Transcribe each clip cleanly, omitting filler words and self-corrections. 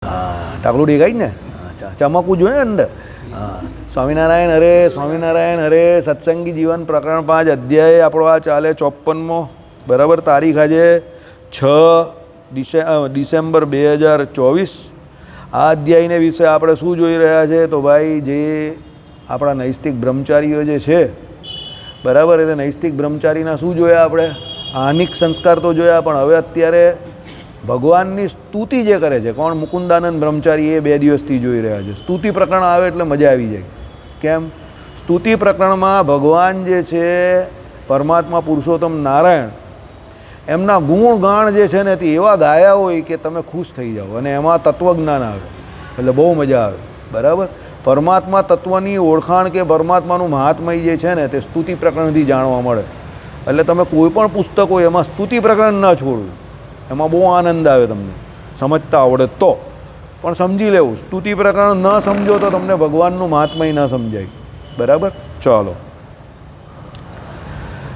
हाँ टाकलू देखाई ने चमकવું જોઈએ અંદર हाँ સ્વામિનારાયણ હરે સત્સંગી જીવન પ્રકરણ 5 અધ્યાય આપણો આ ચાલે 54મો બરાબર તારીખ આજે 6 ડિસેમ્બર 2024 આ અધ્યાયને વિશે આપણે શું જોઈ રહ્યા છે તો ભાઈ જે આપણા નૈષ્ટિક બ્રહ્મચારીઓ જે છે બરાબર એટલે નૈષ્ટિક બ્રહ્મચારીના શું જોયા આપણે આનિક સંસ્કાર તો જોયા પણ હવે અત્યારે ભગવાનની સ્તુતિ જે કરે છે કોણ મુકુંદાનંદ બ્રહ્મચારી એ 2 દિવસથી જોઈ રહ્યા છે સ્તુતિ પ્રકરણ આવે એટલે મજા આવી જાય કેમ સ્તુતિ પ્રકરણમાં ભગવાન જે છે પરમાત્મા પુરુષોત્તમ નારાયણ એમના ગુણગાન જે છે ને તે એવા ગાયા હોય કે તમે ખુશ થઈ જાઓ અને એમાં તત્વજ્ઞાન આવે એટલે બહુ મજા આવે બરાબર પરમાત્મા તત્વની ઓળખાણ કે પરમાત્માનું મહાત્મય જે છે ને તે સ્તુતિ પ્રકરણથી જાણવા મળે એટલે તમે કોઈ પણ પુસ્તક હોય એમાં સ્તુતિ પ્રકરણ ન છોડવું એમાં બહુ આનંદ આવે તમને સમજતા આવડે તો પણ સમજી લેવું સ્તુતિ પ્રકરણ ન સમજો તો તમને ભગવાનનું મહાત્મય ન સમજાય બરાબર ચાલો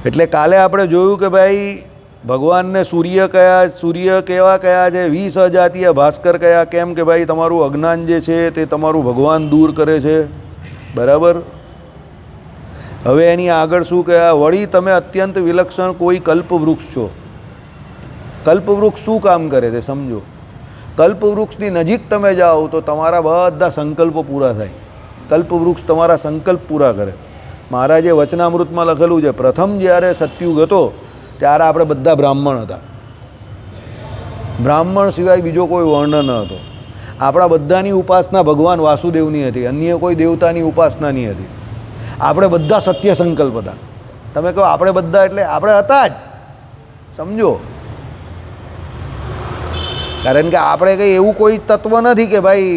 એટલે કાલે આપણે જોયું કે ભાઈ ભગવાનને સૂર્ય કેવા કયા છે 20 અજાતીય ભાસ્કર કયા કેમ કે ભાઈ તમારું અજ્ઞાન જે છે તે તમારું ભગવાન દૂર કરે છે બરાબર હવે એની આગળ શું કયા વળી તમે અત્યંત વિલક્ષણ કોઈ કલ્પવૃક્ષ છો કલ્પવૃક્ષ શું કામ કરે તે સમજો કલ્પવૃક્ષની નજીક તમે જાઓ તો તમારા બધા સંકલ્પો પૂરા થાય કલ્પવૃક્ષ તમારા સંકલ્પ પૂરા કરે મહારાજે વચનામૃતમાં લખેલું છે પ્રથમ જ્યારે સતયુગ હતો ત્યારે આપણે બધા બ્રાહ્મણ હતા બ્રાહ્મણ સિવાય બીજો કોઈ વર્ણ ન હતો આપણા બધાની ઉપાસના ભગવાન વાસુદેવની હતી અન્ય કોઈ દેવતાની ઉપાસનાની હતી આપણે બધા સત્ય સંકલ્પ હતા તમે કહો આપણે બધા એટલે આપણે હતા જ સમજો કારણ કે આપણે કંઈ એવું કોઈ તત્વ નથી કે ભાઈ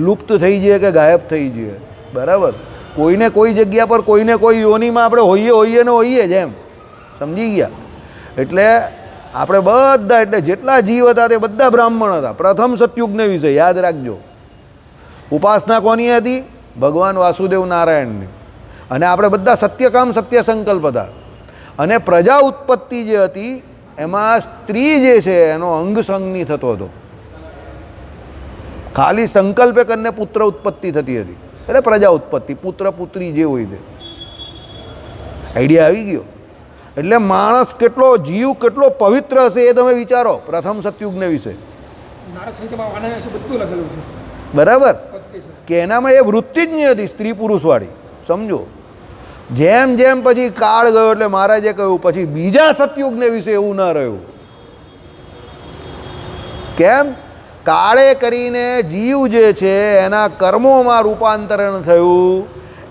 લુપ્ત થઈ જઈએ કે ગાયબ થઈ જઈએ બરાબર કોઈને કોઈ જગ્યા પર કોઈને કોઈ યોનિમાં આપણે હોઈએ જ એમ સમજી ગયા એટલે આપણે બધા એટલે જેટલા જીવ હતા તે બધા બ્રાહ્મણ હતા પ્રથમ સતયુગને વિશે યાદ રાખજો ઉપાસના કોની હતી ભગવાન વાસુદેવ નારાયણની અને આપણે બધા સત્યકામ સત્ય સંકલ્પ હતા અને પ્રજા ઉત્પત્તિ જે હતી એમાં સ્ત્રી જે છે એનો અંગ સંગ નહીં થતો હતો ખાલી સંકલ્પે કરીને પુત્ર ઉત્પત્તિ થતી હતી એટલે પ્રજા ઉત્પત્તિ પુત્ર પુત્રી જે હોય તે આઈડિયા આવી ગયો એટલે માણસ કેટલો જીવ કેટલો પવિત્ર હશે એ તમે વિચારો પ્રથમ સતયુગને વિશે બરાબર કે એનામાં એ વૃત્તિ જ નહીં હતી સ્ત્રી પુરુષવાળી સમજો જેમ જેમ પછી કાળ ગયો એટલે મહારાજે કહ્યું પછી બીજા સતયુગને વિશે એવું ન રહ્યું કેમ કાળે કરીને જીવ જે છે એના કર્મોમાં રૂપાંતરણ થયું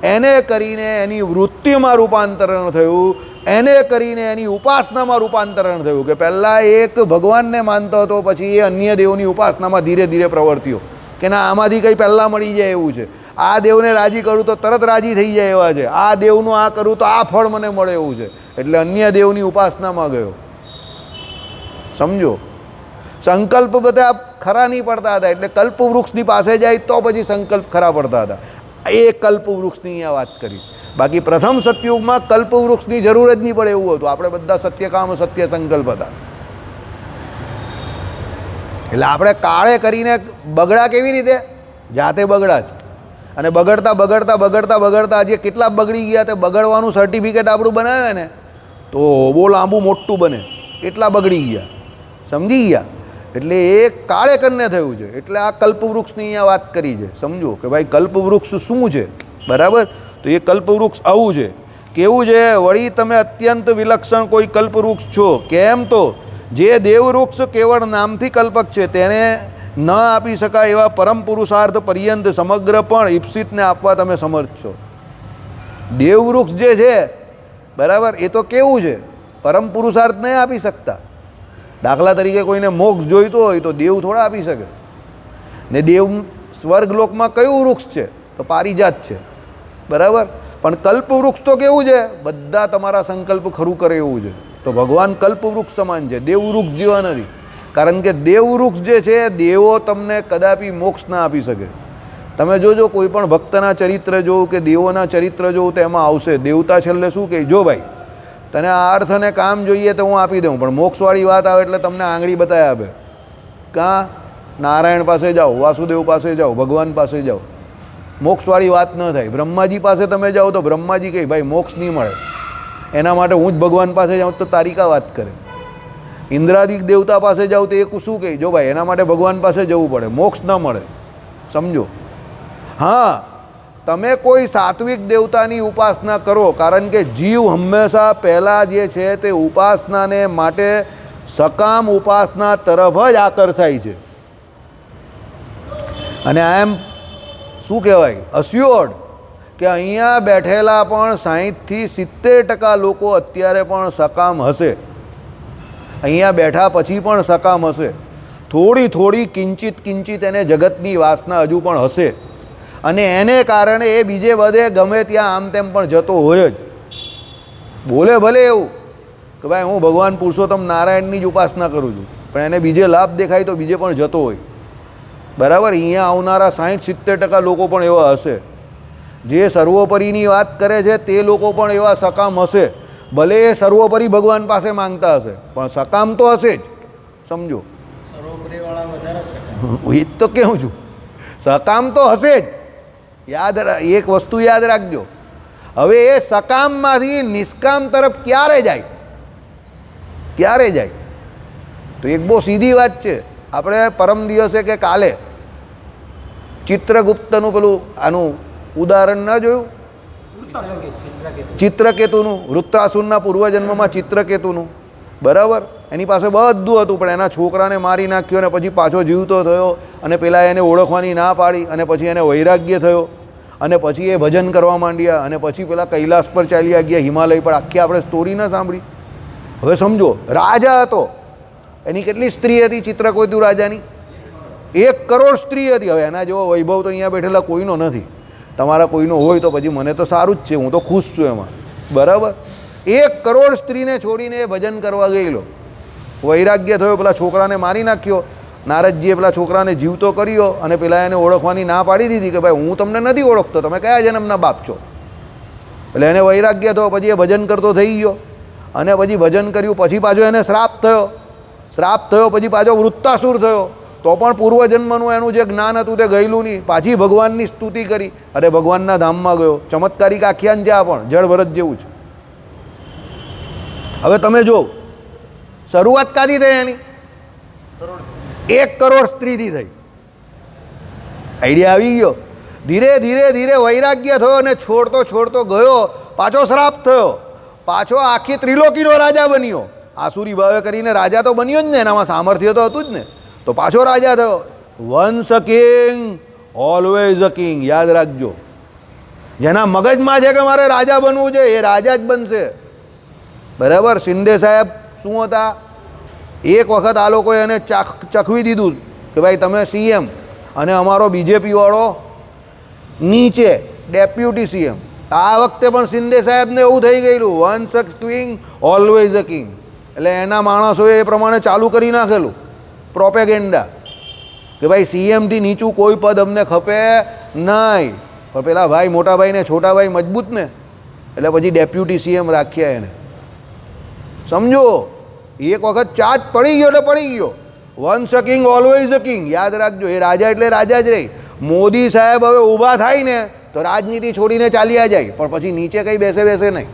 એને કરીને એની વૃત્તિમાં રૂપાંતરણ થયું એને કરીને એની ઉપાસનામાં રૂપાંતરણ થયું કે પહેલાં એક ભગવાનને માનતો હતો પછી એ અન્ય દેવની ઉપાસનામાં ધીરે ધીરે પ્રવર્ત્યો કે ના આમાંથી કંઈ પહેલાં મળી જાય એવું છે આ દેવને રાજી કરું તો તરત રાજી થઈ જાય એવા છે આ દેવનું આ કરું તો આ ફળ મને મળે એવું છે એટલે અન્ય દેવની ઉપાસનામાં ગયો સમજો સંકલ્પ બધા ખરા નહીં પડતા હતા એટલે કલ્પવૃક્ષની પાસે જાય તો પછી સંકલ્પ ખરા પડતા હતા એ કલ્પવૃક્ષની અહીંયા વાત કરીશ બાકી પ્રથમ સતયુગમાં કલ્પવૃક્ષની જરૂર જ નહીં પડે એવું હતું આપણે બધા સત્યકામ સત્ય સંકલ્પ હતા એટલે આપણે કાળે કરીને બગડા કેવી રીતે જાતે બગડા જ અને બગડતા જે કેટલા બગડી ગયા તે બગડવાનું સર્ટિફિકેટ આપણું બનાવે ને તો બહુ લાંબુ મોટું બને એટલા બગડી ગયા સમજી ગયા એટલે એ કાળે કરીને થયું છે એટલે આ કલ્પવૃક્ષની અહીંયા વાત કરી છે સમજો કે ભાઈ કલ્પવૃક્ષ શું છે બરાબર તો એ કલ્પવૃક્ષ આવું છે કેવું છે વળી તમે અત્યંત વિલક્ષણ કોઈ કલ્પવૃક્ષ છો કેમ તો જે દેવવૃક્ષ કેવળ નામથી કલ્પક છે તેને ન આપી શકાય એવા પરમ પુરુષાર્થ પર્યંત સમગ્ર પણ ઈપ્સિતને આપવા તમે સમર્થ છો દેવવૃક્ષ જે છે બરાબર એ તો કેવું છે પરમ પુરુષાર્થ નહીં આપી શકતા દાખલા તરીકે કોઈને મોક્ષ જોઈતો હોય તો દેવ થોડા આપી શકે ને દેવ સ્વર્ગલોકમાં કયું વૃક્ષ છે તો પારિજાત છે બરાબર પણ કલ્પવૃક્ષ તો કેવું છે બધા તમારા સંકલ્પ ખરું કરે એવું છે તો ભગવાન કલ્પવૃક્ષ સમાન છે દેવવૃક્ષ જેવા નથી કારણ કે દેવવૃક્ષ જે છે દેવો તમને કદાપી મોક્ષ ના આપી શકે તમે જોજો કોઈ પણ ભક્તના ચરિત્ર જોવું કે દેવોના ચરિત્ર જોવું તો એમાં આવશે દેવતા છેલ્લે શું કહે જો ભાઈ તને આ અર્થ અને કામ જોઈએ તો હું આપી દઉં પણ મોક્ષવાળી વાત આવે એટલે તમને આંગળી બતાવી આપે કાં નારાયણ પાસે જાઓ, વાસુદેવ પાસે જાઓ, ભગવાન પાસે જાઓ, મોક્ષવાળી વાત ન થાય. બ્રહ્માજી પાસે તમે જાઓ તો બ્રહ્માજી કહે ભાઈ મોક્ષ નહીં મળે, એના માટે હું જ ભગવાન પાસે જાઉં તો તારીકા વાત કરે. ઇન્દ્રાદિક દેવતા પાસે જાઓ તો એ શું કહે, જો ભાઈ એના માટે ભગવાન પાસે જવું પડે, મોક્ષ ન મળે. સમજો? હા, તમે કોઈ સાત્વિક દેવતાની ઉપાસના કરો, કારણ કે જીવ હંમેશા પહેલાં જે છે તે ઉપાસનાને માટે સકામ ઉપાસના તરફ જ આકર્ષાય છે. અને આ એમ શું કહેવાય, અસ્યોર્ડ કે અહીંયા બેઠેલા પણ 60થી 70% લોકો અત્યારે પણ સકામ હશે. અહીંયા બેઠા પછી પણ સકામ હશે. થોડી થોડી કિંચિત કિંચિત એને જગતની વાસના હજુ પણ હશે, અને એને કારણે એ બીજે બધે ગમે ત્યાં આમ તેમ પણ જતો હોય જ. બોલે ભલે એવું કે ભાઈ હું ભગવાન પુરુષોત્તમ નારાયણની જ ઉપાસના કરું છું, પણ એને બીજે લાભ દેખાય તો બીજે પણ જતો હોય. બરાબર? અહીંયા આવનારા 60-70% લોકો પણ એવા હશે. જે સર્વોપરીની વાત કરે છે તે લોકો પણ એવા સકામ હશે. ભલે એ સર્વોપરી ભગવાન પાસે માંગતા હશે, પણ સકામ તો હશે જ. સમજો? એ તો કહું છું, સકામ તો હશે જ. એક વસ્તુ યાદ રાખજો, હવે એ સકામમાંથી નિષ્કામ તરફ ક્યારે જાય, ક્યારે જાય? તો એક બહુ સીધી વાત છે. આપણે પરમ દિવસે કે કાલે ચિત્રગુપ્તનું પેલું આનું ઉદાહરણ ન જોયું? ચિત્રકેતુનું, વૃત્રાસુરના પૂર્વજન્મમાં ચિત્રકેતુનું. બરાબર? એની પાસે બધું હતું, પણ એના છોકરાને મારી નાખ્યો અને પછી પાછો જીવતો થયો, અને પેલા એને ઓળખવાની ના પાડી, અને પછી એને વૈરાગ્ય થયો, અને પછી એ ભજન કરવા માંડ્યા, અને પછી પેલા કૈલાસ પર ચાલ્યા ગયા, હિમાલય પર. આખી આપણે સ્ટોરી ન સાંભળી? હવે સમજો, રાજા હતો, એની કેટલી સ્ત્રી હતી ચિત્રકેતુ રાજાની? 1 કરોડ સ્ત્રી હતી. હવે એના જેવો વૈભવ તો અહીંયા બેઠેલા કોઈનો નથી. તમારા કોઈનો હોય તો પછી મને તો સારું જ છે, હું તો ખુશ છું એમાં. બરાબર? 1 કરોડ સ્ત્રીને છોડીને એ ભજન કરવા ગયેલો, વૈરાગ્ય થયો, પેલા છોકરાને મારી નાખ્યો. નારદજીએ પેલા છોકરાને જીવતો કર્યો, અને પેલા એને ઓળખવાની ના પાડી દીધી કે ભાઈ હું તમને નથી ઓળખતો, તમે કયા જન્મના બાપ છો. એટલે એને વૈરાગ્ય થયો, પછી એ ભજન કરતો થઈ ગયો, અને પછી ભજન કર્યું, પછી પાછો એને શ્રાપ થયો. શ્રાપ થયો પછી પાછો વૃત્તાસુર થયો, તો પણ પૂર્વજન્મનું એનું જે જ્ઞાન હતું તે ગયેલું નહીં. પાછી ભગવાનની સ્તુતિ કરી, અરે ભગવાનના ધામમાં ગયો. ચમત્કારિક આખ્યાન છે આ પણ, જળ ભરત જેવું છે. હવે તમે જો શરૂઆત કાથી થઈ એની? 1 કરોડ સ્ત્રીથી થઈ. આઈડિયા આવી ગયો? ધીરે ધીરે ધીરે વૈરાગ્ય થયો, અને છોડતો છોડતો ગયો, પાછો શ્રાપ થયો, પાછો આખી ત્રિલોકીનો રાજા બન્યો. આસુરી ભાવે કરીને રાજા તો બન્યો જ ને, એનામાં સામર્થ્ય તો હતું જ ને, તો પાછો રાજા થયો. Once a king always a king. યાદ રાખજો, જેના મગજમાં છે કે મારે રાજા બનવું છે એ રાજા જ બનશે. બરાબર? શિંદે સાહેબ શું હતા? એક વખત આ લોકોએ એને ચખવી દીધું કે ભાઈ તમે સીએમ, અને અમારો બીજેપીવાળો નીચે ડેપ્યુટી સીએમ. આ વખતે પણ શિંદે સાહેબને એવું થઈ ગયેલું, once a king always a king. એટલે એના માણસોએ એ પ્રમાણે ચાલુ કરી નાખેલું પ્રોપેગેન્ડા કે ભાઈ સીએમથી નીચું કોઈ પદ અમને ખપે નહીં. પણ પેલા ભાઈ મોટા ભાઈને છોટા ભાઈ મજબૂત ને, એટલે પછી ડેપ્યુટી સીએમ રાખ્યા એને. સમજો? એક વખત ચાર્જ પડી ગયો એટલે પડી ગયો. Once a king always a king. યાદ રાખજો, એ રાજા એટલે રાજા જ રહી. મોદી સાહેબ હવે ઊભા થાય ને તો રાજનીતિ છોડીને ચાલ્યા જાય, પણ પછી નીચે કંઈ બેસે નહીં.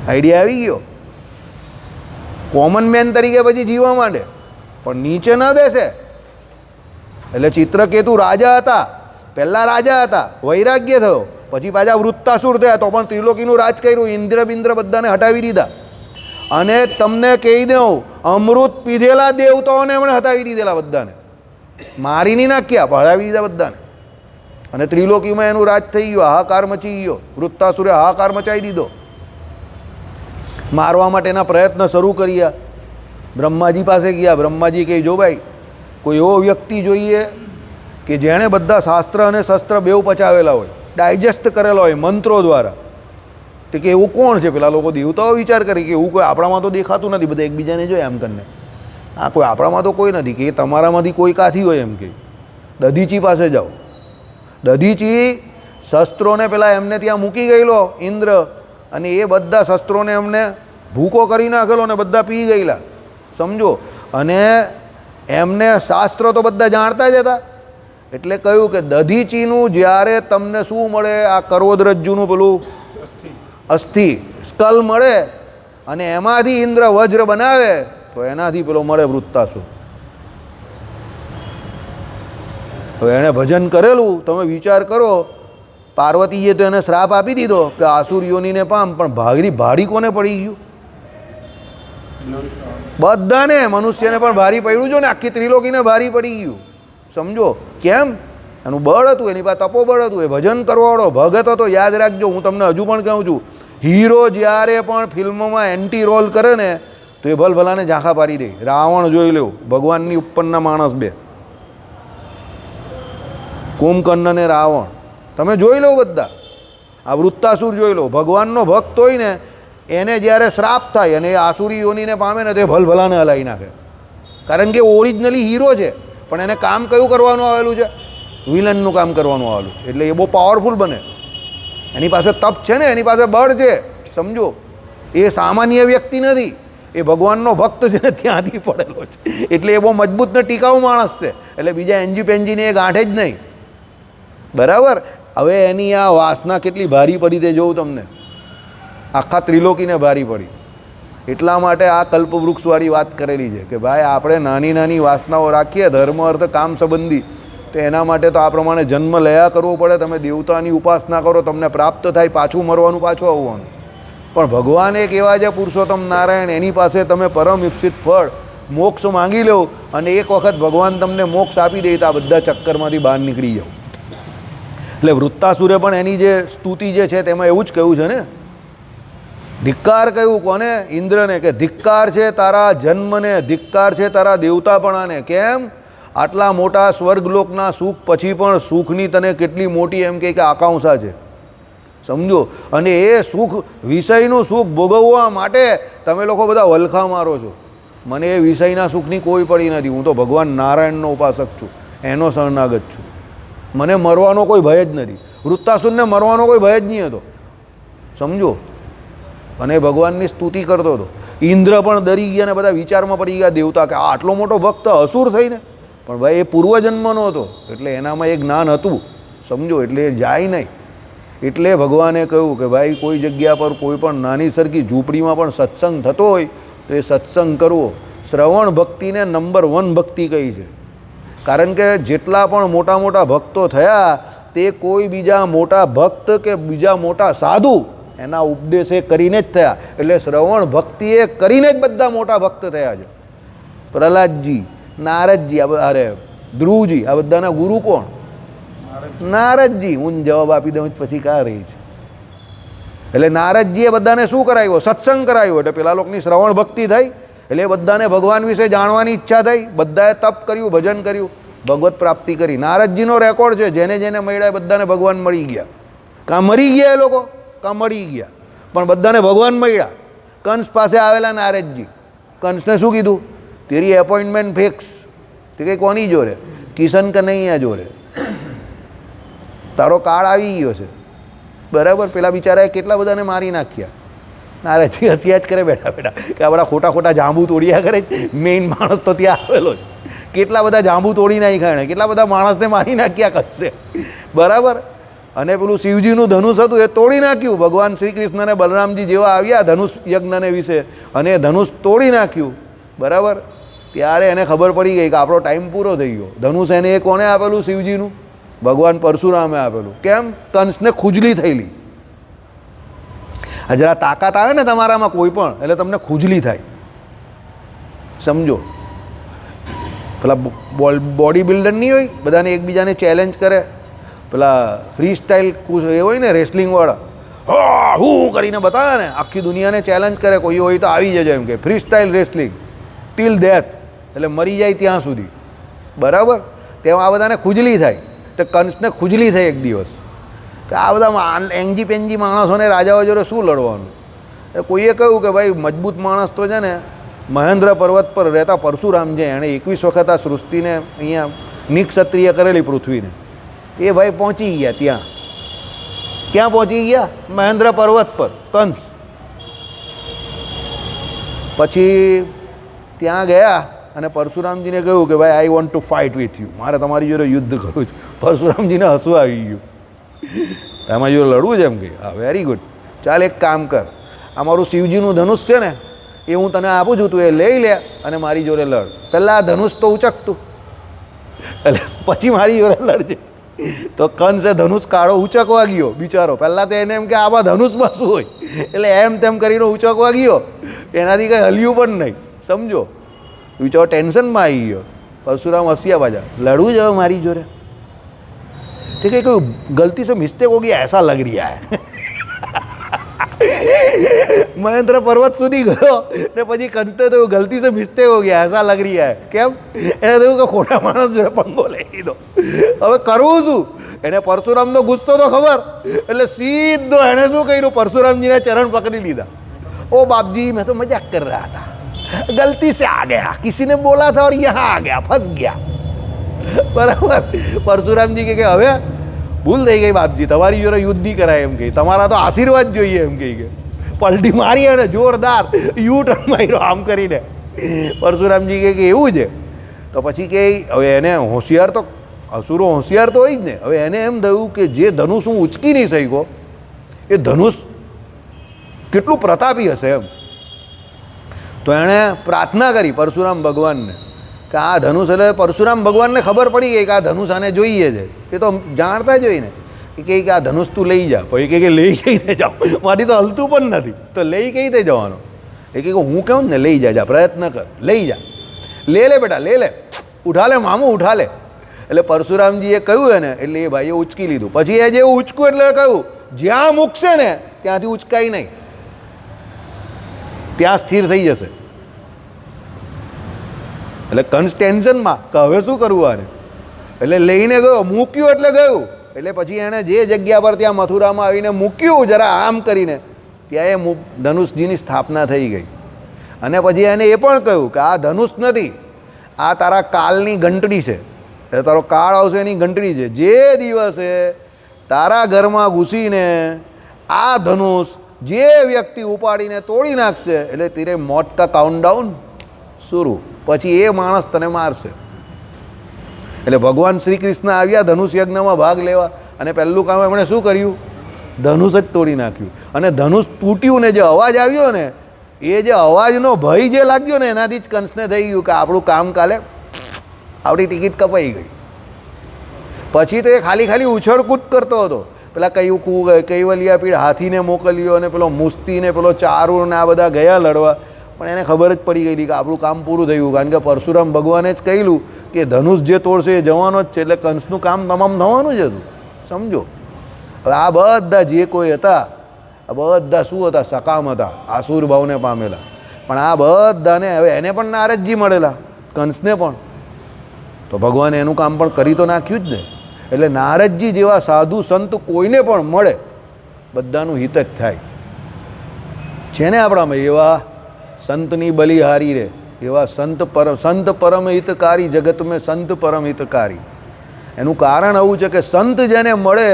આઈડિયા આવી ગયો? કોમન મેન તરીકે પછી જીવવા માંડે, પણ નીચે ન બેસે. એટલે ચિત્રકેતુ રાજા હતા, પહેલાં રાજા હતા, વૈરાગ્ય થયો, પછી પાછા વૃત્તાસુર થયા, તો પણ ત્રિલોકીનું રાજ કર્યું, ઇન્દ્ર બિન્દ્ર બધાને હટાવી દીધા. અને તમને કહી દઉં, અમૃત પીધેલા દેવતાઓને એમણે હટાવી દીધેલા બધાને, મારી નહીં નાખ્યા, હટાવી દીધા બધાને. અને ત્રિલોકીમાં એનું રાજ થઈ ગયું, હાહાકાર મચી ગયો. વૃત્તાસુરે હાહાકાર મચાવી દીધો. મારવા માટેના પ્રયત્ન શરૂ કર્યા. બ્રહ્માજી પાસે ગયા. બ્રહ્માજી કહે જો ભાઈ કોઈ એવો વ્યક્તિ જોઈએ કે જેણે બધા શાસ્ત્ર અને શસ્ત્ર બેઉ પચાવેલા હોય, ડાયજેસ્ટ કરેલા હોય મંત્રો દ્વારા. તો કે એવું કોણ છે? પેલા લોકો દેવતાઓ વિચાર કરે કે એવું કોઈ આપણામાં તો દેખાતું નથી, બધા એકબીજાને જોઈએ એમ કરીને. હા, કોઈ આપણામાં તો કોઈ નથી. કે તમારામાંથી કોઈ કાથી હોય એમ કે દધીચી પાસે જાઓ. દધીચી શસ્ત્રોને પેલા એમને ત્યાં મૂકી ગયેલો ઇન્દ્ર, અને એ બધા શસ્ત્રોને એમને ભૂકો કરી નાખેલો, ને બધા પી ગયેલા. સમજો. અને એમને શાસ્ત્રો તો બધા જાણતા જ હતા, એટલે કહ્યું કે દધીચીનું જ્યારે તમને શું મળે, આ કરોડરજ્જુનું પેલું અસ્થિ સ્કલ મળે અને એમાંથી ઇન્દ્ર વજ્ર બનાવે તો એનાથી પેલો મળે વૃત્તાસુર. હવે એણે ભજન કરેલું, તમે વિચાર કરો, પાર્વતીએ તો એને શ્રાપ આપી દીધો કે આસુર યોનીને પામ, પણ ભારી કોને પડી ગયું? બધાને, મનુષ્યને પણ ભારી પડ્યું છે ને, આખી ત્રિલોકીને ભારી પડી ગયું. સમજો કેમ? એનું બળ હતું, એની પાસે તપોબળ હતું, એ ભજન કરવાવાળો ભગત હતો. યાદ રાખજો, હું તમને હજુ પણ કહું છું, હીરો જ્યારે પણ ફિલ્મમાં એન્ટી રોલ કરે ને તો એ ભલભલાને ઝાંખા પાડી દે. રાવણ જોઈ લો, ભગવાનની ઉપરના માણસ બે, કુંભકર્ણ ને રાવણ, તમે જોઈ લો બધા. આ વૃત્તાસુર જોઈ લો, ભગવાનનો ભક્ત હોય ને એને જ્યારે શ્રાપ થાય અને એ આસુરી યોનીને પામે ને તો એ ભલભલાને હલાવી નાખે, કારણ કે ઓરિજિનલી હીરો છે, પણ એને કામ કયું કરવાનું આવેલું છે? વિલનનું કામ કરવાનું આવેલું છે. એટલે એ બહુ પાવરફુલ બને. એની પાસે તપ છે ને, એની પાસે બળ છે. સમજો, એ સામાન્ય વ્યક્તિ નથી, એ ભગવાનનો ભક્ત છે ને, ત્યાંથી પડેલો છે. એટલે એ બહુ મજબૂત ને ટીકાઉ માણસ છે. એટલે બીજા એનજી પેનજીને એ ગાંઠે જ નહીં. બરાબર. હવે એની આ વાસના કેટલી ભારી પડી તે જોઉં તમને, આખા ત્રિલોકીને ભારી પડી. એટલા માટે આ કલ્પવૃક્ષવાળી વાત કરેલી છે કે ભાઈ આપણે નાની નાની વાસનાઓ રાખીએ, ધર્મ અર્થ કામ સંબંધી, તો એના માટે તો આ પ્રમાણે જન્મ લયા કરવો પડે. તમે દેવતાની ઉપાસના કરો, તમને પ્રાપ્ત થાય, પાછું મરવાનું, પાછું આવવાનું. પણ ભગવાન એક એવા છે, પુરુષોત્તમ નારાયણ, એની પાસે તમે પરમ ઈપ્સિત ફળ મોક્ષ માંગી લો અને એક વખત ભગવાન તમને મોક્ષ આપી દે તો આ બધા ચક્કરમાંથી બહાર નીકળી જાઓ. એટલે વૃત્તાસુરે પણ એની જે સ્તુતિ જે છે તેમાં એવું જ કહ્યું છે ને, ધિક્કાર કહ્યું કોને? ઇન્દ્રને, કે ધિક્કાર છે તારા જન્મને, ધિક્કાર છે તારા દેવતાપણાને. કેમ? આટલા મોટા સ્વર્ગલોકના સુખ પછી પણ સુખની તને કેટલી મોટી એમ કે આકાંક્ષા છે. સમજો. અને એ સુખ, વિષયનું સુખ ભોગવવા માટે તમે લોકો બધા વલખા મારો છો. મને એ વિષયના સુખની કોઈ પડી નથી. હું તો ભગવાન નારાયણનો ઉપાસક છું, એનો શરણાગત છું. મને મરવાનો કોઈ ભય જ નથી. વૃત્તાસુરને મરવાનો કોઈ ભય જ નહીં હતો. સમજો. અને ભગવાનની સ્તુતિ કરતો હતો. ઇન્દ્ર પણ ડરી ગયા ને બધા વિચારમાં પડી ગયા દેવતા કે આ આટલો મોટો ભક્ત અસુર થઈને, પણ ભાઈ એ પૂર્વજન્મનો હતો એટલે એનામાં એ જ્ઞાન હતું. સમજો. એટલે એ જાય નહીં. એટલે ભગવાને કહ્યું કે ભાઈ કોઈ જગ્યા પર કોઈ પણ નાની સરખી ઝૂંપડીમાં પણ સત્સંગ થતો હોય તો એ સત્સંગ કરવો. શ્રવણ ભક્તિને નંબર 1 ભક્તિ કહી છે. કારણ કે જેટલા પણ મોટા મોટા ભક્તો થયા તે કોઈ બીજા મોટા ભક્ત કે બીજા મોટા સાધુ એના ઉપદેશે કરીને જ થયા. એટલે શ્રવણ ભક્તિએ કરીને જ બધા મોટા ભક્ત થયા છે. પ્રહલાદજી, નારદજી, અરે ધ્રુવજી, આ બધાના ગુરુ કોણ? નારદજી. હું જવાબ આપી દઉં પછી કાં રહી છે. એટલે નારદજીએ બધાને શું કરાવ્યો? સત્સંગ કરાવ્યો. એટલે પેલા લોકોની શ્રવણ ભક્તિ થઈ, એટલે બધાને ભગવાન વિશે જાણવાની ઈચ્છા થઈ. બધાએ તપ કર્યું, ભજન કર્યું, ભગવત પ્રાપ્તિ કરી. નારદજીનો રેકોર્ડ છે, જેને જેને મળ્યા બધાને ભગવાન મળી ગયા. કાં મરી ગયા એ લોકો, કાં મળી ગયા, પણ બધાને ભગવાન મળ્યા. કંસ પાસે આવેલા નારદજી, કંસને શું કીધું? તેરી એપોઇન્ટમેન્ટ ફિક્સ. તે કંઈ કોની જોડે? કિશન કનૈયા જોડે. તારો કાળ આવી ગયો છે. બરાબર. પેલા બિચારાએ કેટલા બધાને મારી નાખ્યા. નારદજી હસ્યા જ કરે બેઠા બેઠા કે આ બધા ખોટા ખોટા જાંબુ તોડ્યા કરે. મેઇન માણસ તો ત્યાં આવેલો છે. કેટલા બધા જાંબુ તોડી નાખ્યા એણે, કેટલા બધા માણસને મારી નાખ્યા કશે. બરાબર. અને પેલું શિવજીનું ધનુષ હતું એ તોડી નાખ્યું. ભગવાન શ્રી કૃષ્ણ અને બલરામજી જેવા આવ્યા ધનુષ યજ્ઞને વિશે અને એ ધનુષ તોડી નાખ્યું. બરાબર. ત્યારે એને ખબર પડી ગઈ કે આપણો ટાઈમ પૂરો થઈ ગયો. ધનુષ એને એ કોને આપેલું? શિવજીનું. ભગવાન પરશુરામે આપેલું. કેમ? કંસને ખુજલી થયેલી. જરા તાકાત આવે ને તમારામાં કોઈ પણ, એટલે તમને ખુજલી થાય. સમજો. પેલા બોડી બિલ્ડર નહીં હોય, બધાને એકબીજાને ચેલેન્જ કરે. પેલા ફ્રી સ્ટાઇલ એ હોય ને રેસલિંગવાળા, હું કરીને બતાવે ને, આખી દુનિયાને ચેલેન્જ કરે. કોઈ હોય તો આવી જજો એમ કે freestyle wrestling till death, એટલે મરી જાય ત્યાં સુધી. બરાબર. તેમાં આ બધાને ખુજલી થાય. તો કંસને ખુજલી થઈ એક દિવસ કે આ બધા એંજી પેંજી માણસોને રાજાઓ જોડે શું લડવાનું. કોઈએ કહ્યું કે ભાઈ મજબૂત માણસ તો છે ને મહેન્દ્ર પર્વત પર રહેતા પરશુરામ છે. એણે 21 વખત આ સૃષ્ટિને અહીંયા નિક્ષત્રિય કરેલી પૃથ્વીને. એ ભાઈ પહોંચી ગયા ત્યાં. ક્યાં પહોંચી ગયા? મહેન્દ્ર પર્વત પર. કંસ. પછી ત્યાં ગયા અને પરશુરામજીને કહ્યું કે ભાઈ I want to fight with you, મારે તમારી જોડે યુદ્ધ કરવું છે. પરશુરામજીને હસવું આવી ગયું, તમારી જોડે લડવું છે એમ કે હા વેરી ગુડ, ચાલ એક કામ કર, આ મારું શિવજીનું ધનુષ છે ને એ હું તને આપું છું, તું એ લઈ લે અને મારી જોડે લડ. પહેલાં આ ધનુષ તો ઉચકતું એટલે પછી મારી જોડે લડજે. તો કંસે ધનુષ કાળો ઉચકવા ગયો બિચારો. પહેલાં તો એને એમ કે આમાં ધનુષમાં શું હોય, એટલે એમ તેમ કરીને ઉચકવા ગયો, એનાથી કંઈ હલ્યું પણ નહીં, સમજો. બિચારો ટેન્શનમાં આવી ગયો. પરશુરામ હસ્યા પાછા, લડવું જ મારી જોડે. ठीक है, कोई गलती से मिस्टेक हो गया ऐसा लग रहा है. महेंद्र पर्वत સુધી ગયો ને પછી કંતે તો ગલતી સે મિસ્ટેક હો ગયા એસા લગ રહ્યા હે. કેમ? એને થયું કે ખોટા માણસ જોડે પંગો લઈ લીધો, હવે કરવું શું? એને પરશુરામનો ગુસ્સો તો ખબર, એટલે સીધો એણે શું કર્યું, પરશુરામજીના ચરણ પકડી લીધા. ओ बाप जी मैं तो मजाक कर रहा था, गलती से आ गया, किसी ने बोला था और यहाँ आ गया, फंस गया. બરાબર. પરશુરામજી કે હવે ભૂલ થઈ ગઈ બાપજી, તમારી જોડે યુદ્ધ નહીં કરાય એમ કહી, તમારા તો આશીર્વાદ જોઈએ એમ કહી કે પલટી મારી અને જોરદાર યુ ટર્ન માર્યો આમ કરીને. પરશુરામજી કે એવું છે. તો પછી કે હવે એને હોશિયાર તો અસુરો હોશિયાર તો હોય જ ને. હવે એને એમ થયું કે જે ધનુષ હું ઉચકી નહીં શક્યો એ ધનુષ કેટલું પ્રતાપી હશે એમ. તો એણે પ્રાર્થના કરી પરશુરામ ભગવાનને કે આ ધનુષ, એટલે પરશુરામ ભગવાનને ખબર પડી ગઈ કે આ ધનુષ આને જોઈએ છે, એ તો જાણતા જ હોય ને. એ કહે કે આ ધનુષ તું લઈ જા. પછી કહે કે લઈ કઈ રીતે જાઉં, મારી તો હલતું પણ નથી, તો લઈ કઈ રીતે જવાનો? એ કહે હું કહું ને લઈ જા, પ્રયત્ન કર, લઈ જા, લે લે બેટા લે લે, ઉઠા લે મામું ઉઠા લે. એટલે પરશુરામજીએ કહ્યું એને, એટલે એ ભાઈએ ઉચકી લીધું. પછી એ જે ઉચકું એટલે કહ્યું જ્યાં મૂકશે ને ત્યાંથી ઉચકાય નહીં, ત્યાં સ્થિર થઈ જશે. એટલે કંસ ટેન્શનમાં કે હવે શું કરવું આને, એટલે લઈને ગયો, મૂક્યું એટલે ગયું. એટલે પછી એણે જે જગ્યા પર ત્યાં મથુરામાં આવીને મૂક્યું જરા આમ કરીને, ત્યાં એ ધનુષજીની સ્થાપના થઈ ગઈ. અને પછી એને એ પણ કહ્યું કે આ ધનુષ નથી, આ તારા કાળની ઘંટડી છે, એ તારો કાળ આવશે એની ઘંટડી છે. જે દિવસે તારા ઘરમાં ઘૂસીને આ ધનુષ જે વ્યક્તિ ઉપાડીને તોડી નાખશે એટલે તેરે મોત કા કાઉન્ટડાઉન શરૂ, પછી એ માણસ તને મારશે. એટલે ભગવાન શ્રી કૃષ્ણ આવ્યા ધનુષ યજ્ઞમાં ભાગ લેવા, અને પહેલું કામ એમણે શું કર્યું, ધનુષ જ તોડી નાખ્યું. અને ધનુષ તૂટ્યું ને જે અવાજ આવ્યો ને, એ જે અવાજનો ભય જે લાગ્યો ને એનાથી જ કંસને થઈ ગયું કે આપણું કામ કાલે આપણી ટિકિટ કપાઈ ગઈ. પછી તો એ ખાલી ખાલી ઉછળકૂદ કરતો હતો. પેલા કૈવલ્યા પીડ હાથીને મોકલ્યો, અને પેલો મુસ્તીને પેલો ચારુને આ બધા ગયા લડવા, પણ એને ખબર જ પડી ગઈ કે આપણું કામ પૂરું થયું. કારણ કે પરશુરામ ભગવાને જ કહેલું કે ધનુષ જે તોડશે એ જવાનો જ છે, એટલે કંસનું કામ તમામ થવાનું જ હતું, સમજો. હવે આ બધા જે કોઈ હતા આ બધા શું હતા, સકામ હતા, આસુર ભાવને પામેલા. પણ આ બધાને હવે એને પણ નારદજી મળેલા, કંસને પણ. તો ભગવાને એનું કામ પણ કરી તો નાખ્યું જ ને. એટલે નારદજી જેવા સાધુ સંત કોઈને પણ મળે બધાનું હિત જ થાય છે ને આપણામાં. એવા સંતની બલિહારી રે, એવા સંત પરમ હિતકારી, જગત મેં સંત પરમ હિતકારી. એનું કારણ આવું છે કે સંત જેને મળે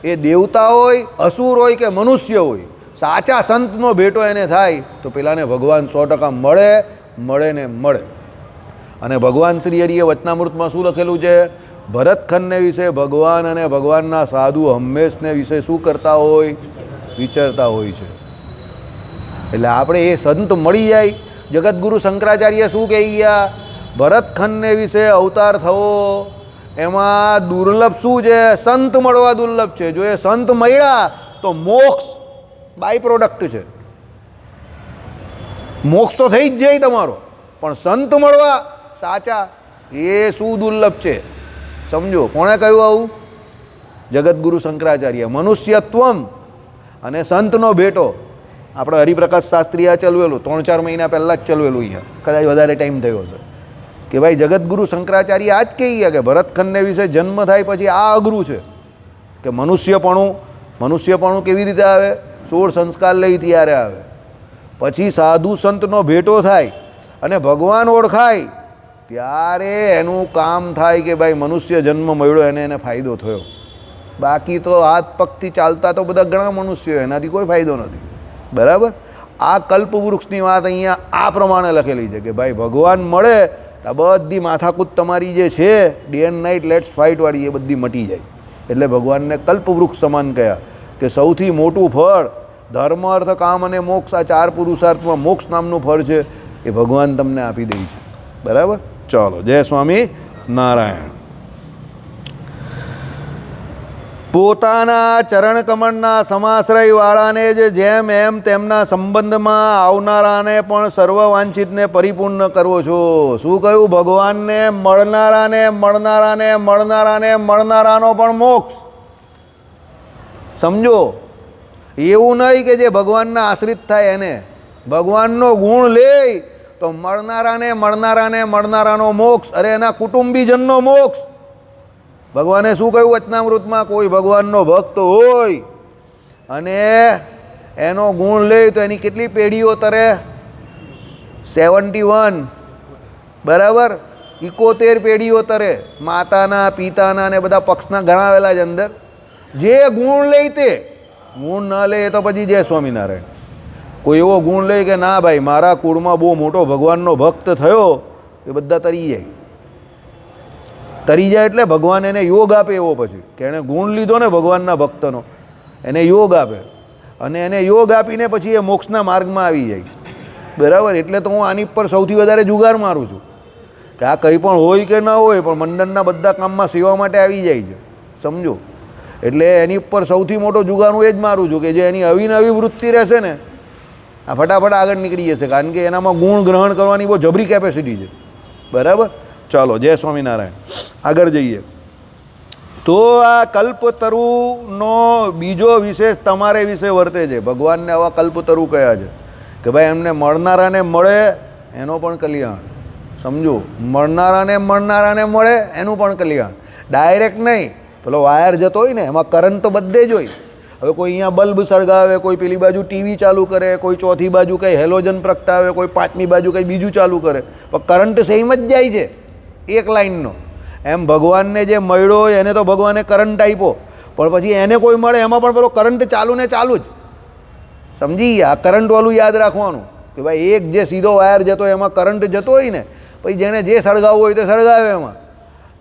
એ દેવતા હોય, અસુર હોય કે મનુષ્ય હોય, સાચા સંતનો ભેટો એને થાય તો પેલાને ભગવાન 100% મળે ને મળે. અને ભગવાન શ્રી હરિએ વચનામૃતમાં શું લખેલું છે, ભરતખંડને વિશે ભગવાન અને ભગવાનના સાધુ હંમેશને વિશે શું કરતા હોય, વિચારતા હોય છે. એટલે આપણે એ સંત મળી જાય. જગતગુરુ શંકરાચાર્ય શું કહી ગયા, ભરતખંડને વિશે અવતાર થવો એમાં દુર્લભ શું છે, સંત મળવા દુર્લભ છે. જો એ સંત મળ્યા તો મોક્ષ બાય પ્રોડક્ટ છે, મોક્ષ તો થઈ જ જાય તમારો, પણ સંત મળવા સાચા એ શું દુર્લભ છે, સમજો. કોણે કહ્યું આવું? જગતગુરુ શંકરાચાર્ય. મનુષ્યત્વમ અને સંતનો ભેટો આપણે હરિપ્રકાશ શાસ્ત્રી આ ચલવેલું 3-4 મહિના પહેલાં જ ચલવેલું, અહીંયા કદાચ વધારે ટાઈમ થયો હશે, કે ભાઈ જગતગુરુ શંકરાચાર્ય આ જ કહી ગયા કે ભરતખંડને વિશે જન્મ થાય પછી આ અઘરું છે કે મનુષ્યપણું કેવી રીતે આવે, 16 સંસ્કાર લઈ ત્યારે આવે, પછી સાધુ સંતનો ભેટો થાય અને ભગવાન ઓળખાય ત્યારે એનું કામ થાય કે ભાઈ મનુષ્ય જન્મ મળ્યો એને ફાયદો થયો. બાકી તો હાથ પગથી ચાલતા તો બધા ઘણા મનુષ્યો, એનાથી કોઈ ફાયદો નથી. બરાબર. આ કલ્પવૃક્ષની વાત અહીંયા આ પ્રમાણે લખેલી છે કે ભાઈ ભગવાન મળે તો બધી માથાકૂટ તમારી જે છે ડે એન્ડ નાઇટ લેટ્સ ફાઇટવાળી એ બધી મટી જાય. એટલે ભગવાનને કલ્પવૃક્ષ સમાન કહ્યા કે સૌથી મોટું ફળ ધર્મ અર્થ કામ અને મોક્ષ, આ 4 પુરુષાર્થમાં મોક્ષ નામનું ફળ છે એ ભગવાન તમને આપી દે છે. બરાબર? ચાલો, જય સ્વામી નારાયણ. પોતાના ચરણકમળના સમાશ્રયવાળાને જ જેમ એમ તેમના સંબંધમાં આવનારાને પણ સર્વવાંછિતને પરિપૂર્ણ કરવો છો. શું કહ્યું? ભગવાનને મળનારાને મળનારાને મળનારાને મળનારાનો પણ મોક્ષ. સમજો, એવું નહીં કે જે ભગવાનના આશ્રિત થાય એને ભગવાનનો ગુણ લે તો મળનારાને મળનારાને મળનારાનો મોક્ષ. અરે એના કુટુંબીજનનો મોક્ષ. ભગવાને શું કહ્યું વચનામૃતમાં? કોઈ ભગવાનનો ભક્ત હોય અને એનો ગુણ લે તો એની કેટલી પેઢીઓ તરે? 71. બરાબર? 71 પેઢીઓ તરે. માતાના, પિતાના ને બધા પક્ષના ગણાવેલા છે અંદર. જે ગુણ લે તે, ગુણ ન લે તો પછી જય સ્વામિનારાયણ. કોઈ એવો ગુણ લે કે ના ભાઈ મારા કુળમાં બહુ મોટો ભગવાનનો ભક્ત થયો, એ બધા તરી જાય. તરી જાય એટલે ભગવાન એને યોગ આપે એવો, પછી કે એણે ગુણ લીધો ને ભગવાનના ભક્તનો, એને યોગ આપે અને એને યોગ આપીને પછી એ મોક્ષના માર્ગમાં આવી જાય. બરાબર? એટલે તો હું આની પર સૌથી વધારે જુગાર મારું છું કે આ કંઈ પણ હોય કે ન હોય પણ મંડળના બધા કામમાં સેવા માટે આવી જાય છે. સમજો, એટલે એની ઉપર સૌથી મોટો જુગાર હું એ જ મારું છું કે જે એની અવિનવી વૃત્તિ રહેશે ને આ ફટાફટ આગળ નીકળી જશે, કારણ કે એનામાં ગુણ ગ્રહણ કરવાની બહુ જબરી કેપેસિટી છે. બરાબર? ચાલો, જય સ્વામિનારાયણ. આગળ જઈએ તો આ કલ્પતરુનો બીજો વિશેષ તમારે વિશે વર્તે છે. ભગવાનને આવા કલ્પતરુ કયા છે કે ભાઈ એમને મળનારાને મળે એનો પણ કલ્યાણ. સમજો, મળનારાને મળે એનું પણ કલ્યાણ. ડાયરેક્ટ નહીં, પેલો વાયર જતો હોય ને એમાં કરંટ તો બધે જ હોય. હવે કોઈ અહીંયા બલ્બ સળગાવે, કોઈ પેલી બાજુ ટીવી ચાલુ કરે, કોઈ ચોથી બાજુ કંઈ હેલોજન પ્રગટાવે, કોઈ 5મી બાજુ કંઈ બીજું ચાલુ કરે, પણ કરંટ સેમ જ જાય છે એક લાઇનનો. એમ ભગવાનને જે મળ્યો એને તો ભગવાને કરંટ આપ્યો, પણ પછી એને કોઈ મળે એમાં પણ પેલો કરંટ ચાલુ ને ચાલુ જ. સમજી ગયા? કરંટવાળું યાદ રાખવાનું કે ભાઈ એક જે સીધો વાયર જતો હોય એમાં કરંટ જતો હોય ને, પછી જેણે જે સળગાવવું હોય તે સળગાવે, એમાં